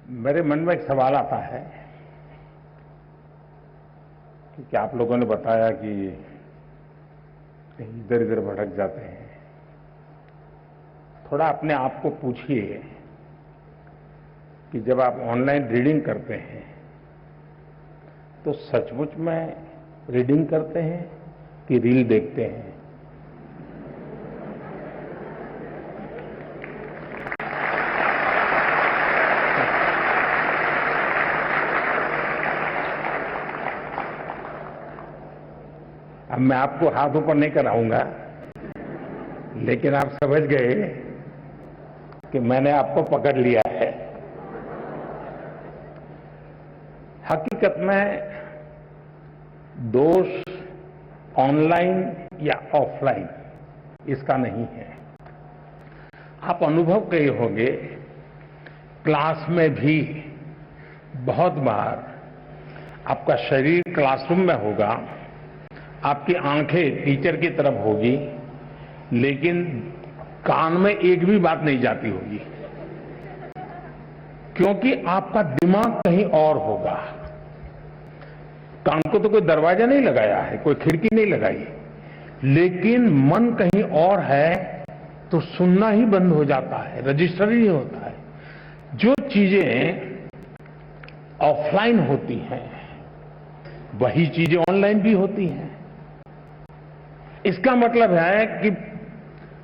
मेरे मन में एक सवाल आता है कि क्या आप लोगों ने बताया कि कहीं इधर इधर भटक जाते हैं। थोड़ा अपने आप को पूछिए कि जब आप ऑनलाइन रीडिंग करते हैं तो सचमुच में रीडिंग करते हैं कि रील देखते हैं। अब मैं आपको हाथ ऊपर नहीं कराऊंगा, लेकिन आप समझ गए कि मैंने आपको पकड़ लिया है। हकीकत में दोष ऑनलाइन या ऑफलाइन इसका नहीं है। आप अनुभव किए होंगे, क्लास में भी बहुत बार आपका शरीर क्लासरूम में होगा, आपकी आंखें टीचर की तरफ होगी, लेकिन कान में एक भी बात नहीं जाती होगी, क्योंकि आपका दिमाग कहीं और होगा। कान को तो कोई दरवाजा नहीं लगाया है, कोई खिड़की नहीं लगाई, लेकिन मन कहीं और है तो सुनना ही बंद हो जाता है, रजिस्टर ही नहीं होता है। जो चीजें ऑफलाइन होती हैं वही चीजें ऑनलाइन भी होती हैं। इसका मतलब है कि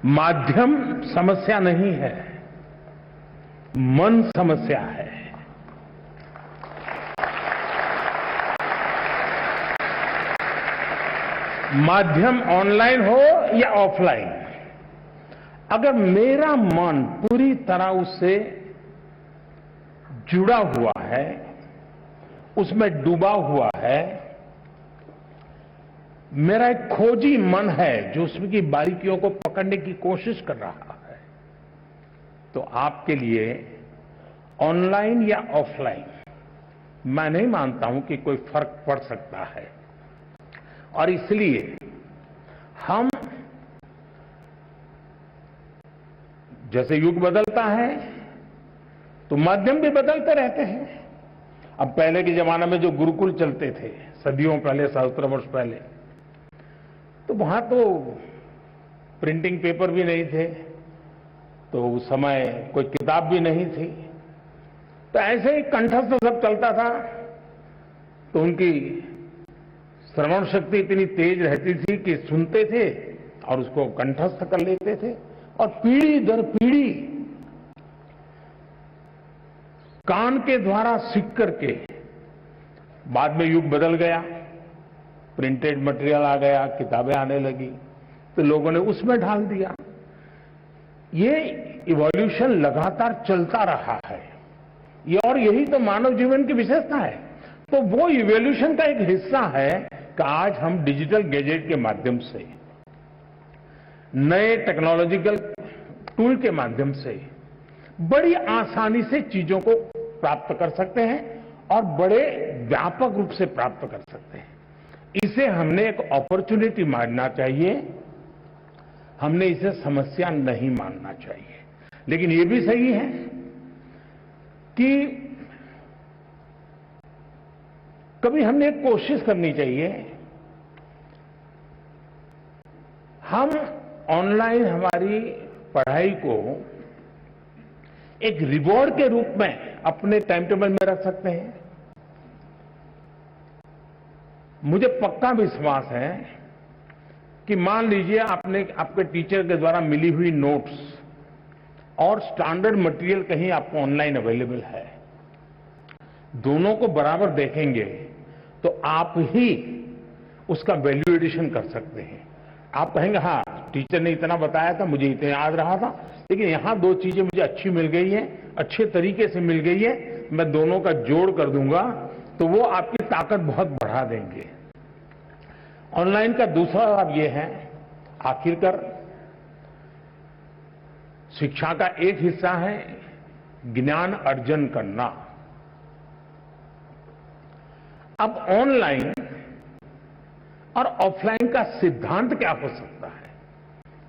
माध्यम समस्या नहीं है, मन समस्या है। माध्यम ऑनलाइन हो या ऑफलाइन, अगर मेरा मन पूरी तरह उससे जुड़ा हुआ है, उसमें डूबा हुआ है, मेरा एक खोजी मन है जो उसमें की बारीकियों को पकड़ने की कोशिश कर रहा है, तो आपके लिए ऑनलाइन या ऑफलाइन मैं नहीं मानता हूं कि कोई फर्क पड़ सकता है। और इसलिए हम जैसे युग बदलता है तो माध्यम भी बदलते रहते हैं। अब पहले के जमाने में जो गुरुकुल चलते थे, सदियों पहले, सहस्त्र वर्ष पहले, तो वहां तो प्रिंटिंग पेपर भी नहीं थे, तो उस समय कोई किताब भी नहीं थी, तो ऐसे ही कंठस्थ सब चलता था। तो उनकी श्रवण शक्ति इतनी तेज रहती थी कि सुनते थे और उसको कंठस्थ कर लेते थे, और पीढ़ी दर पीढ़ी कान के द्वारा सीख करके बाद में युग बदल गया, प्रिंटेड मटेरियल आ गया, किताबें आने लगी, तो लोगों ने उसमें ढाल दिया। ये इवोल्यूशन लगातार चलता रहा है, ये और यही तो मानव जीवन की विशेषता है। तो वो इवोल्यूशन का एक हिस्सा है कि आज हम डिजिटल गैजेट के माध्यम से, नए टेक्नोलॉजिकल टूल के माध्यम से बड़ी आसानी से चीजों को प्राप्त कर सकते हैं और बड़े व्यापक रूप से प्राप्त कर सकते हैं। इसे हमने एक अपॉर्चुनिटी मानना चाहिए, हमने इसे समस्या नहीं मानना चाहिए। लेकिन ये भी सही है कि कभी हमने एक कोशिश करनी चाहिए, हम ऑनलाइन हमारी पढ़ाई को एक रिवॉर्ड के रूप में अपने टाइम टेबल में रख सकते हैं। मुझे पक्का विश्वास है कि मान लीजिए आपने आपके टीचर के द्वारा मिली हुई नोट्स और स्टैंडर्ड मटेरियल कहीं आपको ऑनलाइन अवेलेबल है, दोनों को बराबर देखेंगे तो आप ही उसका वैल्यू एडिशन कर सकते हैं। आप कहेंगे हाँ, टीचर ने इतना बताया था, मुझे इतना याद रहा था, लेकिन यहां दो चीजें मुझे अच्छी मिल गई हैं, अच्छे तरीके से मिल गई है, मैं दोनों का जोड़ कर दूंगा, तो वो आपकी ताकत बहुत बढ़ा देंगे। ऑनलाइन का दूसरा लाभ ये है, आखिरकार शिक्षा का एक हिस्सा है ज्ञान अर्जन करना। अब ऑनलाइन और ऑफलाइन का सिद्धांत क्या हो सकता है?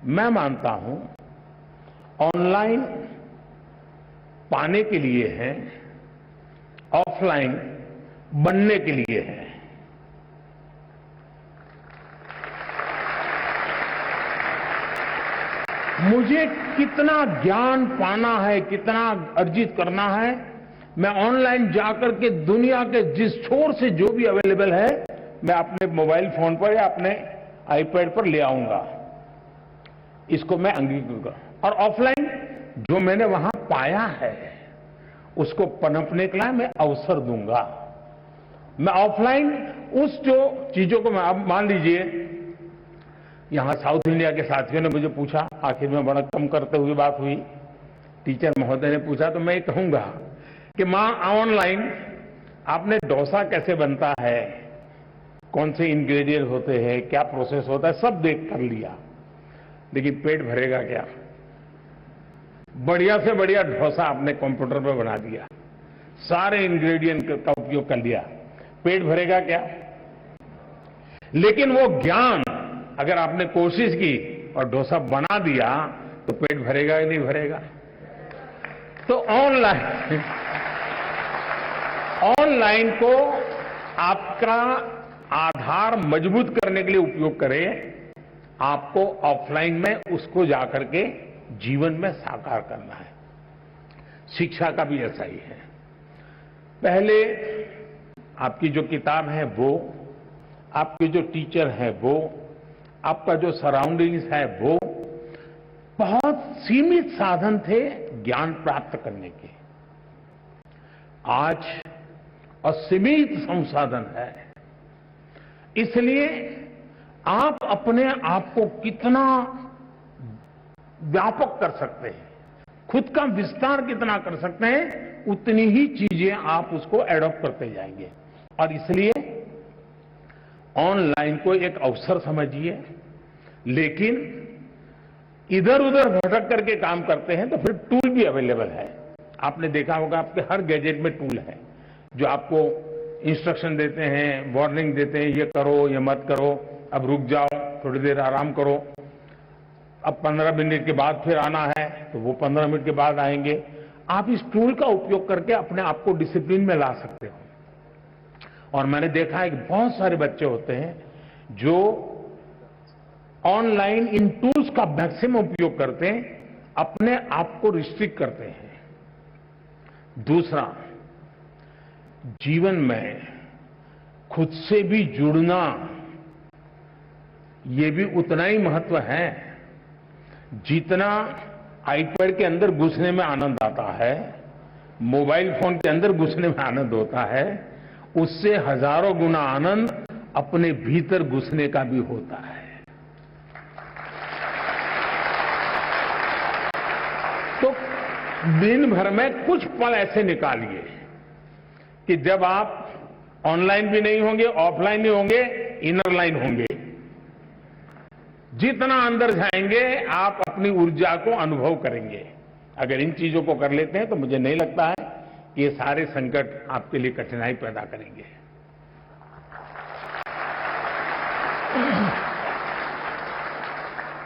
मैं मानता हूं ऑनलाइन पाने के लिए है ऑफलाइन बनने के लिए है। मुझे कितना ज्ञान पाना है, कितना अर्जित करना है, मैं ऑनलाइन जाकर के दुनिया के जिस छोर से जो भी अवेलेबल है मैं अपने मोबाइल फोन पर या अपने आईपैड पर ले आऊंगा। इसको मैं अंगीकृत करूं। और ऑफलाइन जो मैंने वहां पाया है उसको पनपने के लिए मैं अवसर दूंगा। मैं ऑफलाइन उस जो चीजों को मैं, अब मान लीजिए यहां साउथ इंडिया के साथियों ने मुझे पूछा, आखिर में बड़ा कम करते हुए बात हुई, टीचर महोदय ने पूछा, तो मैं ये कहूंगा कि मां ऑनलाइन आपने डोसा कैसे बनता है, कौन से इंग्रेडिएंट होते हैं, क्या प्रोसेस होता है, सब देख कर लिया, लेकिन पेट भरेगा क्या? बढ़िया से बढ़िया डोसा आपने कंप्यूटर पर बना दिया, सारे इंग्रेडिएंट का उपयोग कर लिया, पेट भरेगा क्या? लेकिन वो ज्ञान अगर आपने कोशिश की और डोसा बना दिया तो पेट भरेगा या नहीं भरेगा? तो ऑनलाइन को आपका आधार मजबूत करने के लिए उपयोग करें, आपको ऑफलाइन में उसको जाकर के जीवन में साकार करना है। शिक्षा का भी ऐसा ही है। पहले आपकी जो किताब है वो, आपके जो टीचर है वो, आपका जो सराउंडिंग्स है वो, बहुत सीमित साधन थे ज्ञान प्राप्त करने के। आज असीमित संसाधन है, इसलिए आप अपने आप को कितना व्यापक कर सकते हैं, खुद का विस्तार कितना कर सकते हैं, उतनी ही चीजें आप उसको एडॉप्ट करते जाएंगे। और इसलिए ऑनलाइन को एक अवसर समझिए, लेकिन इधर उधर भटक करके काम करते हैं तो फिर टूल भी अवेलेबल है। आपने देखा होगा आपके हर गैजेट में टूल है जो आपको इंस्ट्रक्शन देते हैं, वार्निंग देते हैं, ये करो, ये मत करो, अब रुक जाओ, थोड़ी देर आराम करो, अब 15 मिनट के बाद फिर आना है तो वो 15 मिनट के बाद आएंगे। आप इस टूल का उपयोग करके अपने आप को डिसिप्लिन में ला सकते हो। और मैंने देखा है कि बहुत सारे बच्चे होते हैं जो ऑनलाइन इन टूल्स का मैक्सिमम उपयोग करते हैं, अपने आप को रिस्ट्रिक्ट करते हैं। दूसरा, जीवन में खुद से भी जुड़ना, ये भी उतना ही महत्व है जितना आईपैड के अंदर घुसने में आनंद आता है, मोबाइल फोन के अंदर घुसने में आनंद होता है, उससे हजारों गुना आनंद अपने भीतर घुसने का भी होता है। तो दिन भर में कुछ पल ऐसे निकालिए कि जब आप ऑनलाइन भी नहीं होंगे, ऑफलाइन नहीं होंगे, इनर लाइन होंगे। जितना अंदर जाएंगे आप अपनी ऊर्जा को अनुभव करेंगे। अगर इन चीजों को कर लेते हैं तो मुझे नहीं लगता है कि ये सारे संकट आपके लिए कठिनाई पैदा करेंगे।